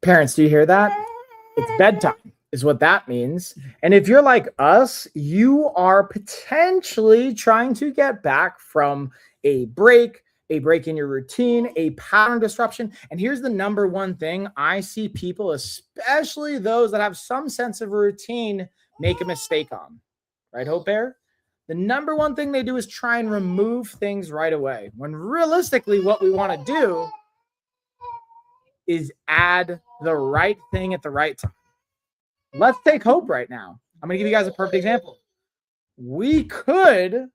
Parents, do you hear that? It's bedtime is what that means. And if you're like us, you are potentially trying to get back from a break in your routine, a pattern disruption. And here's the number one thing I see people, especially those that have some sense of routine, make a mistake on. Right, Hope Bear? The number one thing they do is try and remove things right away. When realistically, what we want to do is add the right thing at the right time. Let's take Hope right now. I'm going to give you guys a perfect example. We could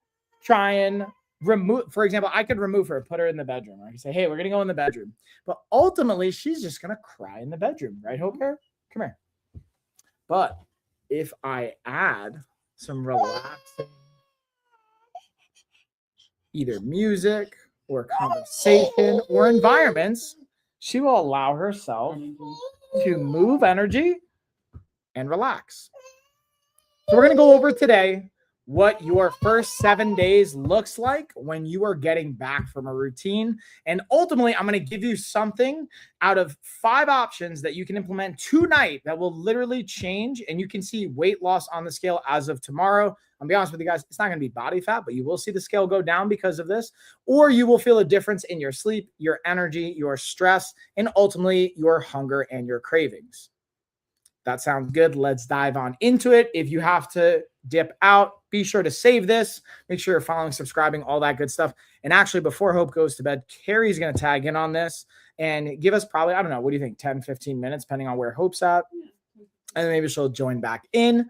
try and remove, for example, I could remove her, put her in the bedroom. I could say, hey, we're going to go in the bedroom. But ultimately, she's just going to cry in the bedroom. Right, Hope Bear? Come here. But if I add some relaxing, either music or conversation or environments, she will allow herself to move energy and relax. So we're going to go over today what your first 7 days looks like when you are getting back from a routine. And ultimately, I'm going to give you something out of 5 options that you can implement tonight that will literally change. And you can see weight loss on the scale as of tomorrow. I'll be honest with you guys, it's not going to be body fat, but you will see the scale go down because of this, or you will feel a difference in your sleep, your energy, your stress, and ultimately your hunger and your cravings. That sounds good. Let's dive on into it. If you have to dip out, be sure to save this. Make sure you're following, subscribing, all that good stuff. And actually, before Hope goes to bed, Carrie's going to tag in on this and give us probably, I don't know, what do you think, 10, 15 minutes, depending on where Hope's at. And maybe she'll join back in.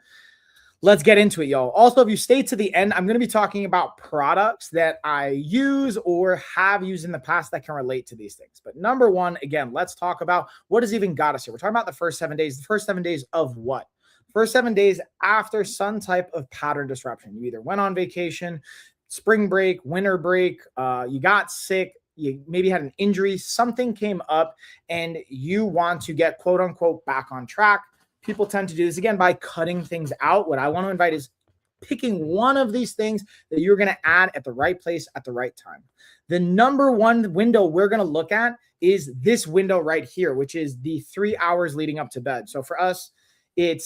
Let's get into it, y'all. Also, if you stay to the end, I'm going to be talking about products that I use or have used in the past that can relate to these things. But number one, again, let's talk about what has even got us here. We're talking about the first 7 days. The first 7 days of what? First 7 days after some type of pattern disruption. You either went on vacation, spring break, winter break, you got sick, you maybe had an injury, something came up, and you want to get quote unquote back on track. People tend to do this again by cutting things out. What I want to invite is picking one of these things that you're going to add at the right place at the right time. The number one window we're going to look at is this window right here, which is the 3 hours leading up to bed. So for us, I'm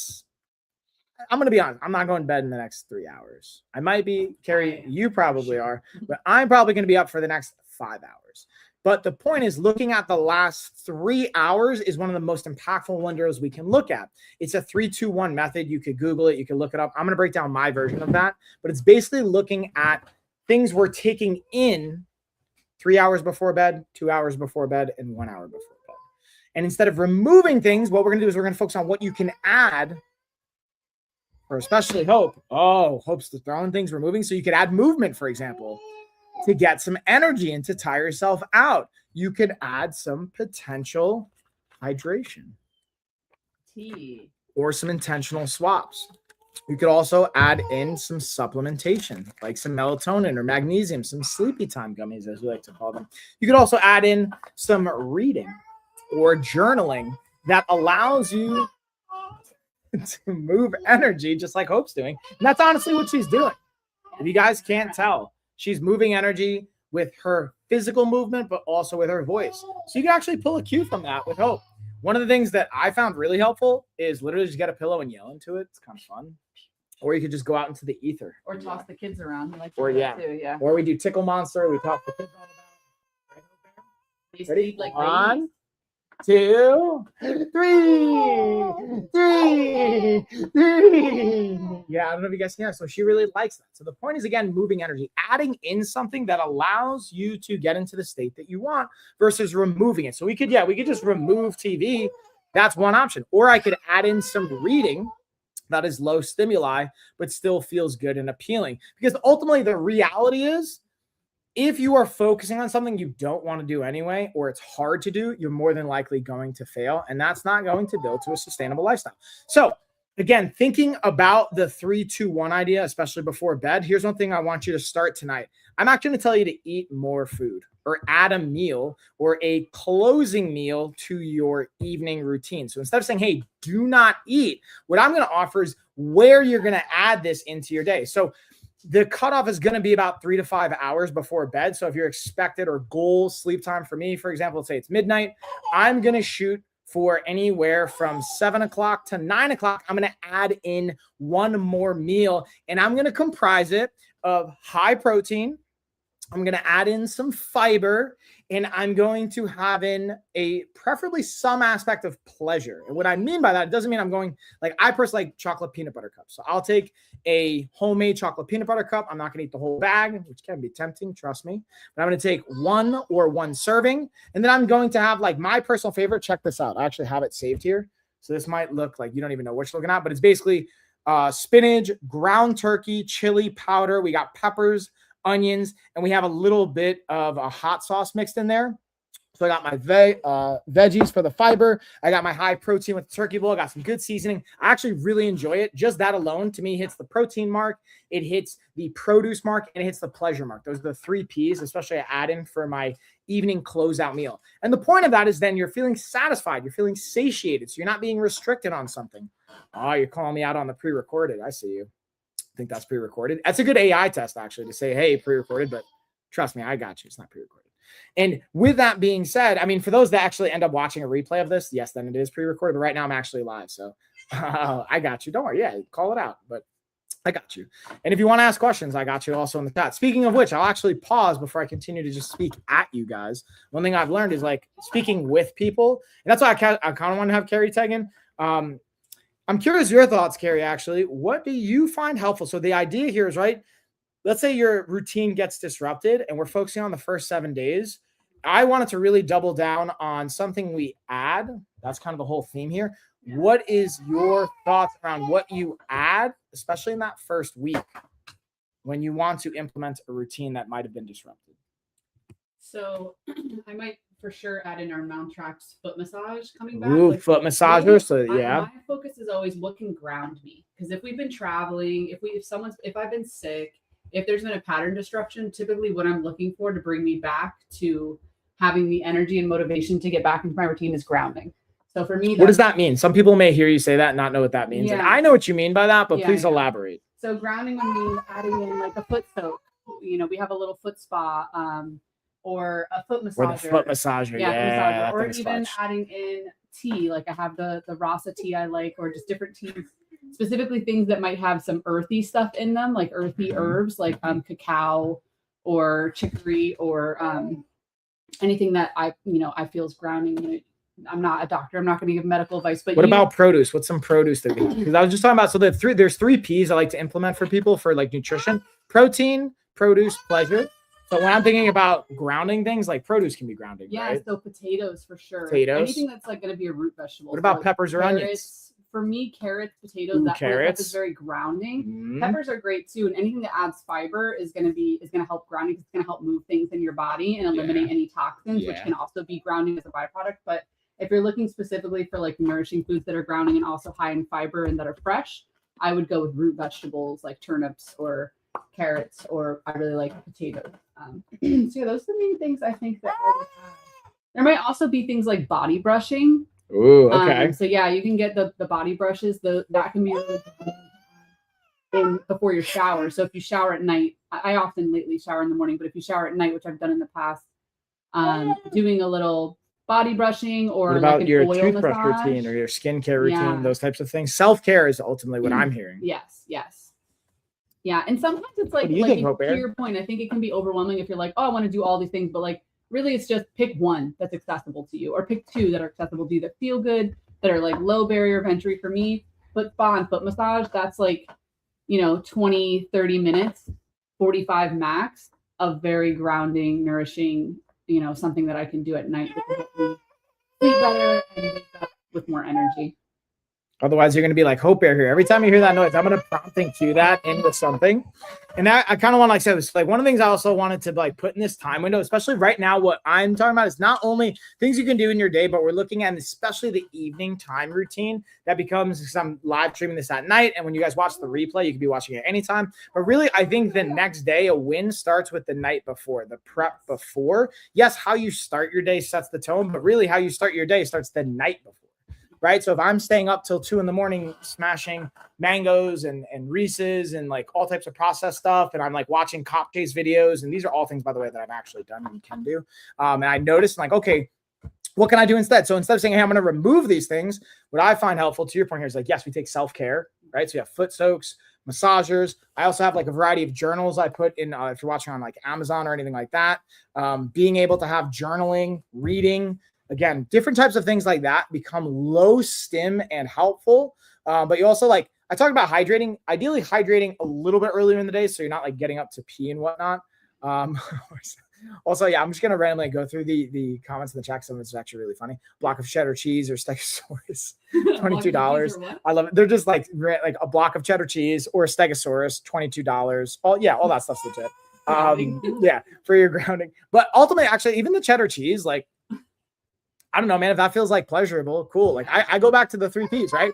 going to be honest, I'm not going to bed in the next 3 hours. I might be, Carrie, you probably are, but I'm probably going to be up for the next 5 hours. But the point is, looking at the last 3 hours is one of the most impactful windows we can look at. It's a 3-2-1 method. You could Google it. You could look it up. I'm going to break down my version of that. But it's basically looking at things we're taking in 3 hours before bed, 2 hours before bed, and 1 hour before bed. And instead of removing things, what we're going to do is we're going to focus on what you can add, or especially Hope. Oh, Hope's throwing things, removing. So you could add movement, for example, to get some energy and to tire yourself out. You could add some potential hydration, tea, or some intentional swaps. You could also add in some supplementation, like some melatonin or magnesium, some sleepy time gummies, as we like to call them. You could also add in some reading or journaling that allows you to move energy, just like Hope's doing. And that's honestly what she's doing. If you guys can't tell, she's moving energy with her physical movement, but also with her voice. So you can actually pull a cue from that with Hope. One of the things that I found really helpful is literally just get a pillow and yell into it. It's kind of fun. Or you could just go out into the ether. Or toss the kids around. Like or yeah. Too, yeah. Or we do Tickle Monster. We talk the kids all about it. Ready? Like 1, 2, 3. Yeah, I don't know if you guys can hear. So she really likes that. So the point is, again, moving energy, adding in something that allows you to get into the state that you want versus removing it. So we could just remove TV. That's one option. Or I could add in some reading that is low stimuli, but still feels good and appealing. Because ultimately the reality is, if you are focusing on something you don't want to do anyway, or it's hard to do, you're more than likely going to fail. And that's not going to build to a sustainable lifestyle. So again, thinking about the 3-2-1 idea, especially before bed, here's one thing I want you to start tonight. I'm not going to tell you to eat more food or add a meal or a closing meal to your evening routine. So instead of saying, hey, do not eat, what I'm going to offer is where you're going to add this into your day. So the cutoff is going to be about 3 to 5 hours before bed. So if you're expected or goal sleep time, for me, for example, let's say it's midnight, I'm going to shoot for anywhere from 7 o'clock to 9 o'clock, I'm going to add in one more meal, and I'm going to comprise it of high protein. I'm going to add in some fiber, and I'm going to have in a preferably some aspect of pleasure. And what I mean by that, it doesn't mean I'm going, like, I personally like chocolate peanut butter cups. So I'll take a homemade chocolate peanut butter cup. I'm not going to eat the whole bag, which can be tempting, trust me. But I'm going to take one serving, and then I'm going to have like my personal favorite. Check this out. I actually have it saved here. So this might look like you don't even know what you're looking at, but it's basically spinach, ground turkey, chili powder. We got peppers, onions, and we have a little bit of a hot sauce mixed in there. So I got my veggies for the fiber. I got my high protein with the turkey bowl. I got some good seasoning. I actually really enjoy it. Just that alone to me hits the protein mark. It hits the produce mark, and it hits the pleasure mark. Those are the 3 P's, especially I add in for my evening closeout meal. And the point of that is then you're feeling satisfied. You're feeling satiated. So you're not being restricted on something. Oh, you're calling me out on the pre-recorded. I see you. I think that's pre-recorded. That's a good AI test, actually, to say, hey, pre-recorded, but trust me, I got you. It's not pre-recorded. And with that being said, I mean, for those that actually end up watching a replay of this, yes, then it is pre-recorded, but right now I'm actually live. So I got you. Don't worry. Yeah, call it out, but I got you. And if you want to ask questions, I got you also in the chat. Speaking of which, I'll actually pause before I continue to just speak at you guys. One thing I've learned is like speaking with people. And that's why I kind of want to have Carrie tag in. I'm curious your thoughts, Carrie, actually. What do you find helpful? So the idea here is, right, let's say your routine gets disrupted and we're focusing on the first 7 days. I wanted to really double down on something we add. That's kind of the whole theme here. Yeah. What is your thoughts around what you add, especially in that first week when you want to implement a routine that might have been disrupted? So I might for sure add in our Mount Tracks foot massage coming back. Ooh, foot massager. Really, So yeah. My focus is always what can ground me. Because if we've been traveling, if I've been sick, if there's been a pattern disruption, typically what I'm looking for to bring me back to having the energy and motivation to get back into my routine is grounding. So for me, what does that mean? Some people may hear you say that and not know what that means. Yeah. Like, I know what you mean by that, but please elaborate. So grounding would mean adding in like a foot soak. You know, we have a little foot spa, or a foot massager. Or the foot massager. Yeah. Or even adding in tea. Like I have the Rasa tea I like, or just different teas, specifically things that might have some earthy stuff in them, like earthy herbs, like cacao or chicory, or anything that I feel is grounding. You know, I'm not a doctor. I'm not going to give medical advice. But what about produce? What's some produce that we have? Because I was just talking about, so there's 3 P's I like to implement for people for like nutrition: protein, produce, pleasure. So when I'm thinking about grounding things, like produce can be grounding. Yeah, right? So potatoes for sure. Potatoes. Anything that's like going to be a root vegetable. What about like peppers or onions? For me, carrots, potatoes, that kind of stuff is very grounding. Mm-hmm. Peppers are great too, and anything that adds fiber is going to help grounding. It's going to help move things in your body and eliminate any toxins, which can also be grounding as a byproduct. But if you're looking specifically for like nourishing foods that are grounding and also high in fiber and that are fresh, I would go with root vegetables like turnips or carrots, or I really like potatoes. So yeah, those are the main things I think that I would have. There might also be things like body brushing. Ooh, okay. So yeah, you can get the body brushes. That can be really good before your shower. So if you shower at night, I often lately shower in the morning, but if you shower at night, which I've done in the past, doing a little body brushing, or what about like your oil toothbrush massage routine or your skincare routine, those types of things? Self-care is ultimately what I'm hearing. Yes. Yeah, and sometimes it's like, to your point, I think it can be overwhelming if you're like, oh, I want to do all these things, but like really it's just pick one that's accessible to you, or pick 2 that are accessible to you, that feel good, that are like low barrier of entry. For me, foot spa and foot massage, that's like, 20, 30 minutes, 45 max of very grounding, nourishing, something that I can do at night that can help me sleep better and wake up with more energy. Otherwise, you're going to be like Hope Bear here. Every time you hear that noise, I'm going to prompting cue that into something. And I kind of want to say this, like one of the things I also wanted to like put in this time window, especially right now, what I'm talking about is not only things you can do in your day, but we're looking at especially the evening time routine that becomes, because I'm live streaming this at night. And when you guys watch the replay, you can be watching it anytime. But really, I think the next day, a win starts with the night before, the prep before. Yes, how you start your day sets the tone, but really how you start your day starts the night before. Right. So if I'm staying up till 2 a.m. smashing mangoes and Reese's and like all types of processed stuff, and I'm like watching cop chase videos, and these are all things, by the way, that I've actually done and you can do. And I noticed like, okay, what can I do instead? So instead of saying, hey, I'm going to remove these things, what I find helpful to your point here is like, yes, we take self-care, right? So you have foot soaks, massagers. I also have like a variety of journals I put in, if you're watching on like Amazon or anything like that, being able to have journaling, reading, again, different types of things like that become low stim and helpful. But you also like, I talked about hydrating, ideally hydrating a little bit earlier in the day. So you're not like getting up to pee and whatnot. Also, yeah, I'm just going to randomly go through the comments in the chat. Some of it's actually really funny. Block of cheddar cheese or Stegosaurus, $22. I love it. They're just like a block of cheddar cheese or Stegosaurus, $22. All that stuff's legit. Yeah, for your grounding. But ultimately, actually, even the cheddar cheese, like, I don't know, man, if that feels like pleasurable, cool. Like I go back to the 3 Ps, right?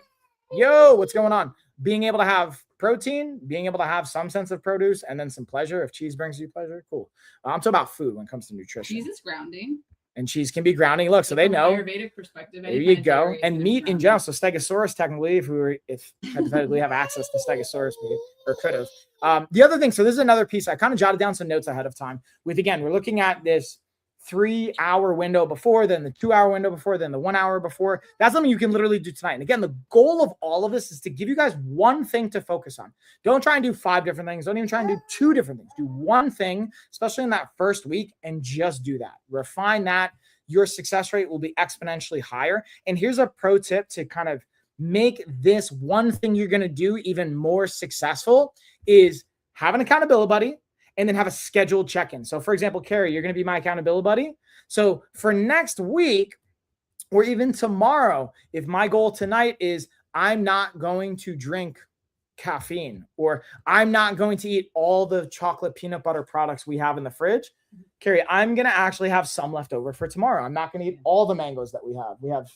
Yo, what's going on? Being able to have protein, being able to have some sense of produce, and then some pleasure. If cheese brings you pleasure, cool. I'm talking about food when it comes to nutrition. Cheese is grounding. And cheese can be grounding. Look, so they know. Ayurvedic perspective. There you go. And meat in general. So Stegosaurus, technically, if hypothetically have access to Stegosaurus meat, or could have. The other thing, so this is another piece. I kind of jotted down some notes ahead of time. Again, we're looking at this 3-hour window before, then the 2-hour window before, then the 1 hour before. That's something you can literally do tonight. And again, the goal of all of this is to give you guys one thing to focus on. Don't try and do 5 different things. Don't even try and do 2 different things. Do one thing, especially in that first week, and just do that. Refine that. Your success rate will be exponentially higher. And here's a pro tip to kind of make this one thing you're going to do even more successful is have an accountability buddy. And then have a scheduled check-in. So for example, Carrie, you're going to be my accountability buddy. So for next week, or even tomorrow, if my goal tonight is I'm not going to drink caffeine, or I'm not going to eat all the chocolate peanut butter products we have in the fridge, Carrie, I'm going to actually have some left over for tomorrow. I'm not going to eat all the mangoes that we have. We have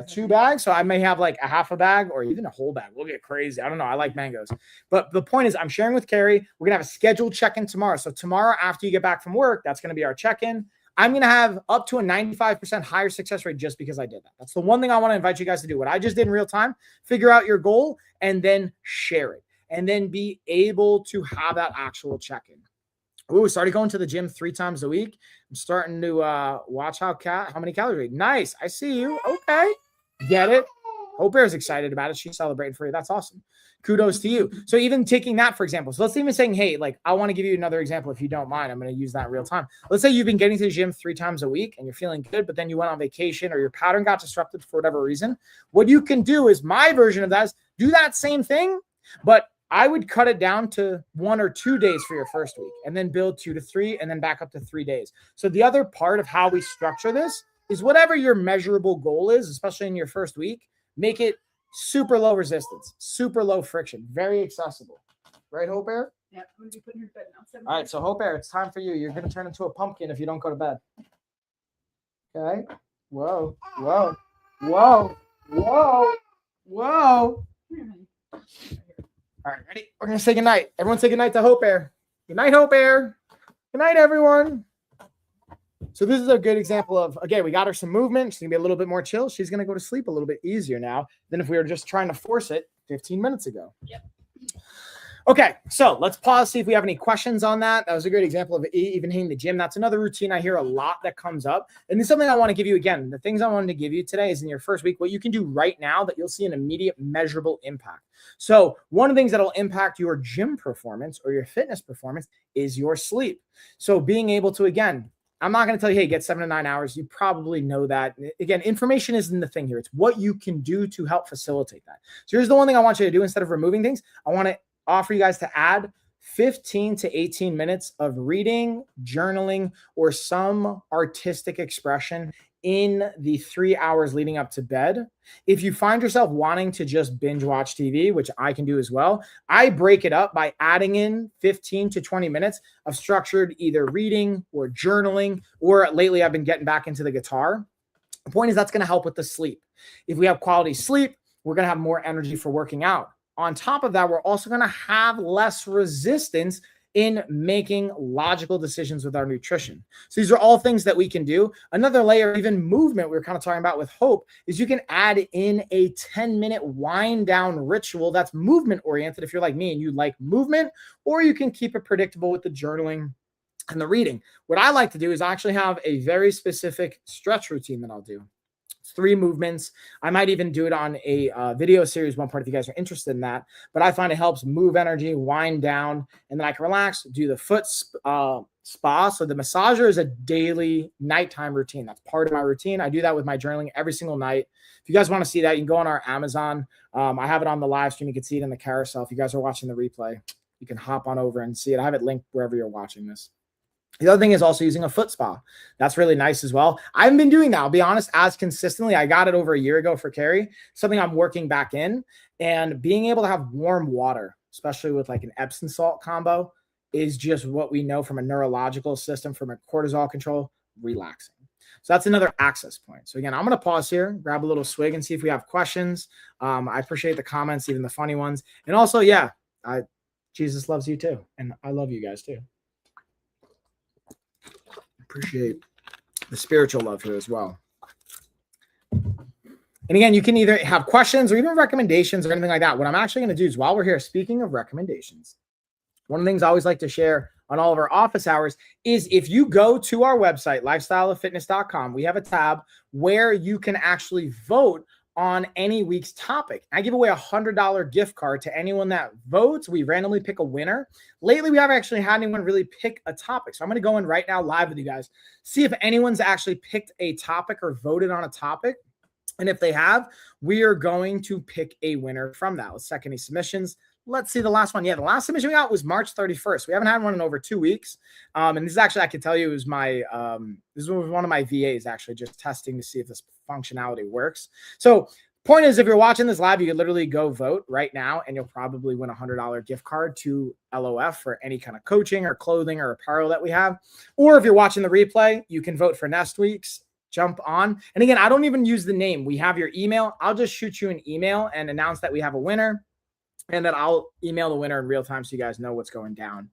2 bags. So I may have like a half a bag or even a whole bag. We'll get crazy. I don't know. I like mangoes. But the point is I'm sharing with Carrie. We're going to have a scheduled check-in tomorrow. So tomorrow after you get back from work, that's going to be our check-in. I'm going to have up to a 95% higher success rate just because I did that. That's the one thing I want to invite you guys to do. What I just did in real time, figure out your goal and then share it. And then be able to have that actual check-in. Ooh, started going to the gym 3 times a week. I'm starting to watch how many calories. Nice. I see you. Okay. Get it. Hope Bear's excited about it. She's celebrating for you. That's awesome. Kudos to you. So even taking that, for example, so let's even saying, hey, like I want to give you another example. If you don't mind, I'm going to use that real time. Let's say you've been getting to the gym 3 times a week and you're feeling good, but then you went on vacation or your pattern got disrupted for whatever reason. What you can do is my version of that is do that same thing, but I would cut it down to 1 or 2 days for your first week and then build 2 to 3 and then back up to 3 days. So the other part of how we structure this is whatever your measurable goal is, especially in your first week, make it super low resistance, super low friction, very accessible. Right, Hope Bear? Yeah, I'm going to be putting her to bed now. All right, so Hope Bear, it's time for you. You're going to turn into a pumpkin if you don't go to bed. Okay. Whoa, whoa, whoa, whoa, whoa. All right, ready? We're going to say goodnight. Everyone say goodnight to Hope Bear. Good night, Hope Bear. Good night, everyone. So this is a good example of, again, we got her some movement. She's going to be a little bit more chill. She's going to go to sleep a little bit easier now than if we were just trying to force it 15 minutes ago. Yep. Okay, so let's pause, see if we have any questions on that. That was a great example of even hitting the gym. That's another routine I hear a lot that comes up. And it's something I want to give you again. The things I wanted to give you today is in your first week, what you can do right now that you'll see an immediate measurable impact. So one of the things that will impact your gym performance or your fitness performance is your sleep. So being able to, again, I'm not going to tell you, hey, get 7 to 9 hours. You probably know that. Again, information isn't the thing here. It's what you can do to help facilitate that. So here's the one thing I want you to do instead of removing things. I want to offer you guys to add 15 to 18 minutes of reading, journaling, or some artistic expression in the 3 hours leading up to bed. If you find yourself wanting to just binge watch TV, which I can do as well, I break it up by adding in 15 to 20 minutes of structured either reading or journaling, or lately I've been getting back into the guitar. The point is that's going to help with the sleep. If we have quality sleep, we're going to have more energy for working out. On top of that, we're also going to have less resistance in making logical decisions with our nutrition. So these are all things that we can do. Another layer, even movement, we were kind of talking about with Hope, is you can add in a 10-minute wind down ritual that's movement oriented if you're like me and you like movement, or you can keep it predictable with the journaling and the reading. What I like to do is I actually have a very specific stretch routine that I'll do. It's 3 movements. I might even do it on a video series, one part if you guys are interested in that. But I find it helps move energy, wind down, and then I can relax, do the foot spa. So the massager is a daily nighttime routine. That's part of my routine. I do that with my journaling every single night. If you guys want to see that, you can go on our Amazon. I have it on the live stream. You can see it in the carousel. If you guys are watching the replay, you can hop on over and see it. I have it linked wherever you're watching this. The other thing is also using a foot spa. That's really nice as well. I haven't been doing that, I'll be honest, as consistently. I got it over a year ago for Carrie, something I'm working back in. And being able to have warm water, especially with like an Epsom salt combo, is just what we know from a neurological system, from a cortisol control, relaxing. So that's another access point. So again, I'm going to pause here, grab a little swig and see if we have questions. I appreciate the comments, even the funny ones. And also, yeah, Jesus loves you too. And I love you guys too. Appreciate the spiritual love here as well. And again, you can either have questions or even recommendations or anything like that. What I'm actually going to do is, while we're here, speaking of recommendations, one of the things I always like to share on all of our office hours is, if you go to our website, lifestyleoffitness.com, we have a tab where you can actually vote on any week's topic. I give away a $100 gift card to anyone that votes. We randomly pick a winner. Lately, we haven't actually had anyone really pick a topic. So I'm going to go in right now live with you guys, see if anyone's actually picked a topic or voted on a topic. And if they have, we are going to pick a winner from that. Let's check any submissions. Let's see the last one. Yeah, the last submission we got was March 31st. We haven't had one in over 2 weeks. And this is actually, I can tell you, it was my, this was one of my VAs actually just testing to see if this functionality works. So point is, if you're watching this live, you can literally go vote right now and you'll probably win a $100 gift card to LOF for any kind of coaching or clothing or apparel that we have. Or if you're watching the replay, you can vote for next week's. Jump on. And again, I don't even use the name. We have your email. I'll just shoot you an email and announce that we have a winner, and then I'll email the winner in real time so you guys know what's going down.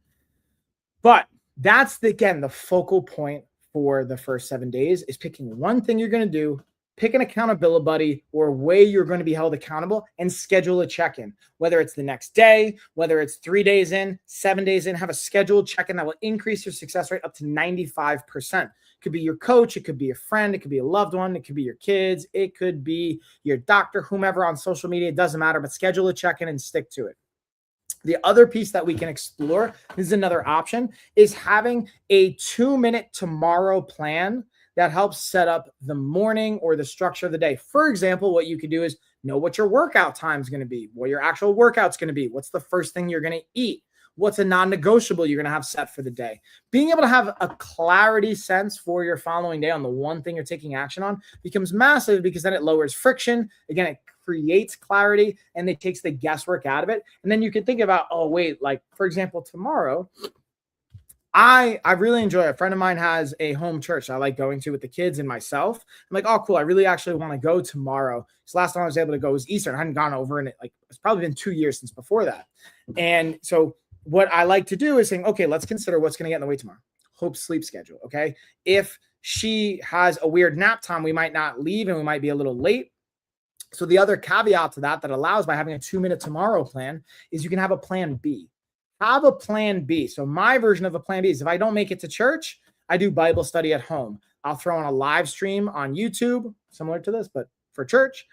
But that's, again, the focal point for the first 7 days is picking one thing you're going to do, pick an accountability buddy or a way you're going to be held accountable, and schedule a check-in. Whether it's the next day, whether it's 3 days in, 7 days in, have a scheduled check-in that will increase your success rate up to 95%. It could be your coach, it could be a friend, it could be a loved one, it could be your kids, it could be your doctor, whomever on social media, it doesn't matter, but schedule a check-in and stick to it. The other piece that we can explore, this is another option, is having a 2-minute tomorrow plan that helps set up the morning or the structure of the day. For example, what you could do is know what your workout time is going to be, what your actual workout's going to be, what's the first thing you're going to eat, what's a non-negotiable you're going to have set for the day. Being able to have a clarity sense for your following day on the one thing you're taking action on becomes massive, because then it lowers friction. Again, it creates clarity and it takes the guesswork out of it. And then you can think about, oh, wait, like, for example, tomorrow, I really enjoy it. A friend of mine has a home church I like going to with the kids and myself. I'm like, oh, cool. I really actually want to go tomorrow. So last time I was able to go was Easter. I hadn't gone over in it. Like, it's probably been 2 years since before that. And so what I like to do is saying, okay, let's consider what's going to get in the way tomorrow. Hope's sleep schedule. Okay. If she has a weird nap time, we might not leave and we might be a little late. So the other caveat to that allows by having a 2-minute tomorrow plan is you can have a plan B. Have a plan B. So my version of a plan B is, if I don't make it to church, I do Bible study at home. I'll throw on a live stream on YouTube, similar to this, but for church.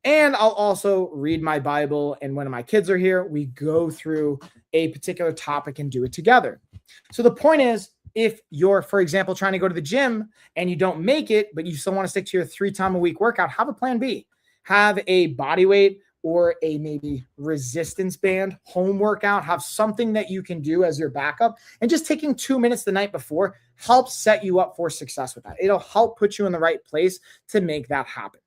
And I'll also read my Bible. And when my kids are here, we go through a particular topic and do it together. So the point is, if you're, for example, trying to go to the gym and you don't make it, but you still want to stick to your 3-time-a-week workout, have a plan B. Have a body weight or a maybe resistance band home workout. Have something that you can do as your backup. And just taking 2 minutes the night before helps set you up for success with that. It'll help put you in the right place to make that happen.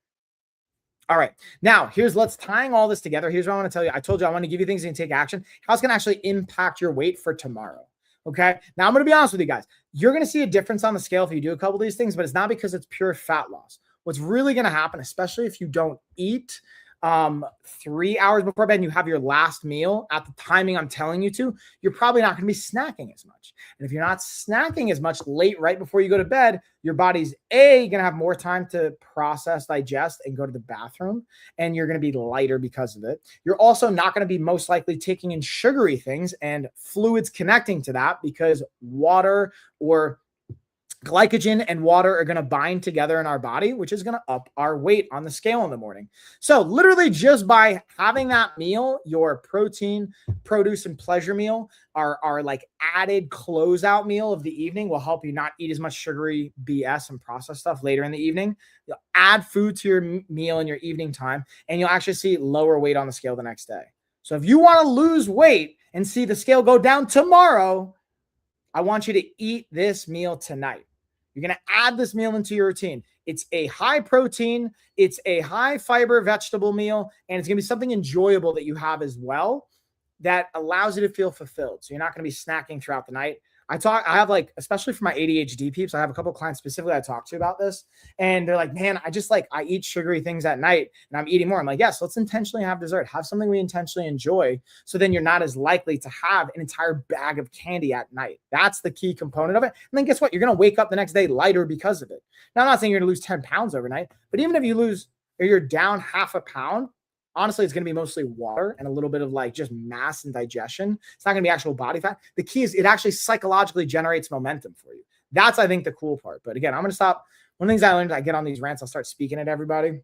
All right. Now, let's tying all this together. Here's what I want to tell you. I told you I want to give you things you can take action. How it's going to actually impact your weight for tomorrow. Okay. Now, I'm going to be honest with you guys. You're going to see a difference on the scale if you do a couple of these things, but it's not because it's pure fat loss. What's really going to happen, especially if you don't eat 3 hours before bed and you have your last meal at the timing I'm telling you to, you're probably not going to be snacking as much. And if you're not snacking as much late right before you go to bed, your body's going to have more time to process, digest, and go to the bathroom. And you're going to be lighter because of it. You're also not going to be most likely taking in sugary things and fluids connecting to that, because water or glycogen and water are going to bind together in our body, which is going to up our weight on the scale in the morning. So literally just by having that meal, your protein, produce, and pleasure meal, our like added closeout meal of the evening, will help you not eat as much sugary BS and processed stuff later in the evening. You'll add food to your meal in your evening time, and you'll actually see lower weight on the scale the next day. So if you want to lose weight and see the scale go down tomorrow, I want you to eat this meal tonight. You're going to add this meal into your routine. It's a high protein, it's a high fiber vegetable meal, and it's going to be something enjoyable that you have as well that allows you to feel fulfilled. So you're not going to be snacking throughout the night. I have like, especially for my ADHD peeps, I have a couple of clients specifically I talk to about this, and they're like, man, I eat sugary things at night and I'm eating more. I'm like, yes, let's intentionally have dessert, have something we intentionally enjoy. So then you're not as likely to have an entire bag of candy at night. That's the key component of it. And then guess what? You're going to wake up the next day lighter because of it. Now, I'm not saying you're going to lose 10 pounds overnight, but even if you're down half a pound, honestly, it's going to be mostly water and a little bit of like just mass and digestion. It's not going to be actual body fat. The key is it actually psychologically generates momentum for you. That's, I think, the cool part. But again, I'm going to stop. One of the things I learned, I get on these rants, I'll start speaking at everybody. I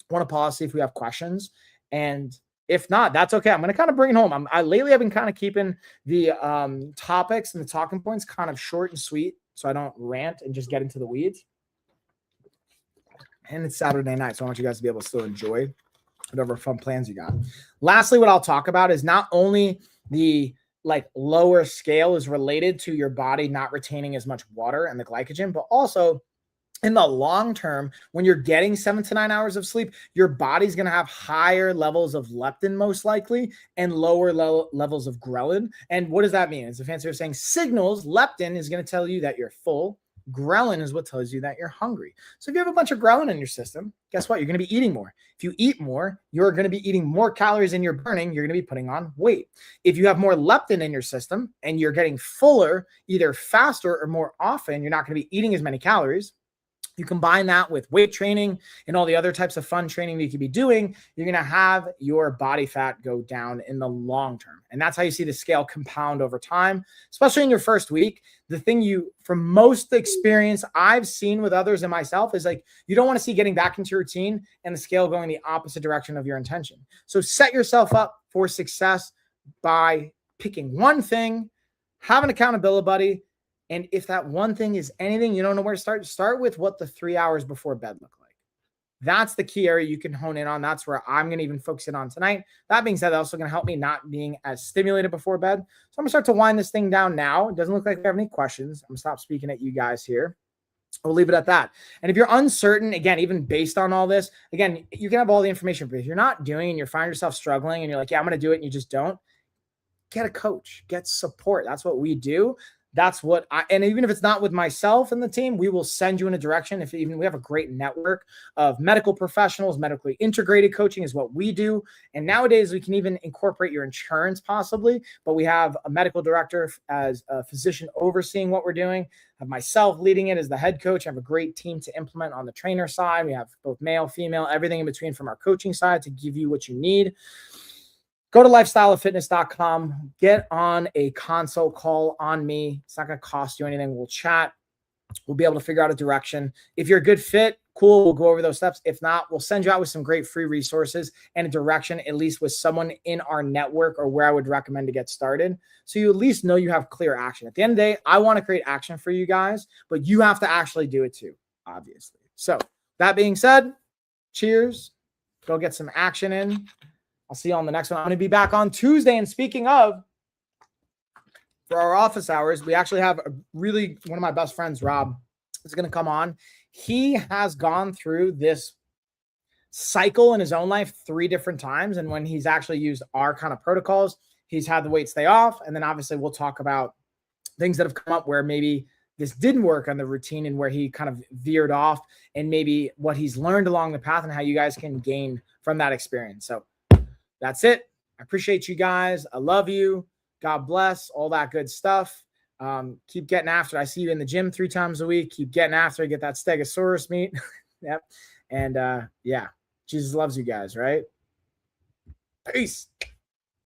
want to pause, see if we have questions. And if not, that's okay. I'm going to kind of bring it home. Lately, I've been kind of keeping the topics and the talking points kind of short and sweet, so I don't rant and just get into the weeds. And it's Saturday night, so I want you guys to be able to still enjoy whatever fun plans you got. Lastly, what I'll talk about is not only the like lower scale is related to your body not retaining as much water and the glycogen, but also in the long term, when you're getting 7 to 9 hours of sleep, your body's going to have higher levels of leptin, most likely, and lower levels of ghrelin. And what does that mean? It's a fancy way of saying signals. Leptin is going to tell you that you're full. Ghrelin is what tells you that you're hungry. So if you have a bunch of ghrelin in your system, guess what? You're going to be eating more. If you eat more, you're going to be eating more calories than you're burning. You're going to be putting on weight. If you have more leptin in your system and you're getting fuller, either faster or more often, you're not going to be eating as many calories. You combine that with weight training and all the other types of fun training that you could be doing, you're going to have your body fat go down in the long term. And that's how you see the scale compound over time, especially in your first week. The thing from most experience I've seen with others and myself is like, you don't want to see getting back into your routine and the scale going the opposite direction of your intention. So set yourself up for success by picking one thing, have an accountability buddy. And if that one thing is anything, you don't know where to start with what the 3 hours before bed look like. That's the key area you can hone in on. That's where I'm going to even focus in on tonight. That being said, that's also going to help me not being as stimulated before bed. So I'm going to start to wind this thing down now. It doesn't look like we have any questions. I'm going to stop speaking at you guys here. We'll leave it at that. And if you're uncertain, again, even based on all this, again, you can have all the information, but if you're not doing and you find yourself struggling and you're like, yeah, I'm going to do it, and you just don't, get a coach, get support. That's what we do. That's what and even if it's not with myself and the team, we will send you in a direction. If even we have a great network of medical professionals, medically integrated coaching is what we do. And nowadays we can even incorporate your insurance possibly, but we have a medical director as a physician overseeing what we're doing. I have myself leading it as the head coach. I have a great team to implement on the trainer side. We have both male, female, everything in between from our coaching side to give you what you need. Go to lifestyleoffitness.com, get on a consult call on me. It's not going to cost you anything. We'll chat. We'll be able to figure out a direction. If you're a good fit, cool, we'll go over those steps. If not, we'll send you out with some great free resources and a direction, at least with someone in our network or where I would recommend to get started. So you at least know you have clear action. At the end of the day, I want to create action for you guys, but you have to actually do it too, obviously. So that being said, cheers. Go get some action in. I'll see you on the next one. I'm going to be back on Tuesday. And speaking of, for our office hours, we actually have one of my best friends, Rob, is going to come on. He has gone through this cycle in his own life 3 different times. And when he's actually used our kind of protocols, he's had the weight stay off. And then obviously we'll talk about things that have come up where maybe this didn't work on the routine and where he kind of veered off, and maybe what he's learned along the path and how you guys can gain from that experience. So that's it. I appreciate you guys. I love you. God bless, all that good stuff. Keep getting after it. I see you in the gym 3 times a week. Keep getting after it. Get that Stegosaurus meat. Yep. And yeah, Jesus loves you guys, right? Peace.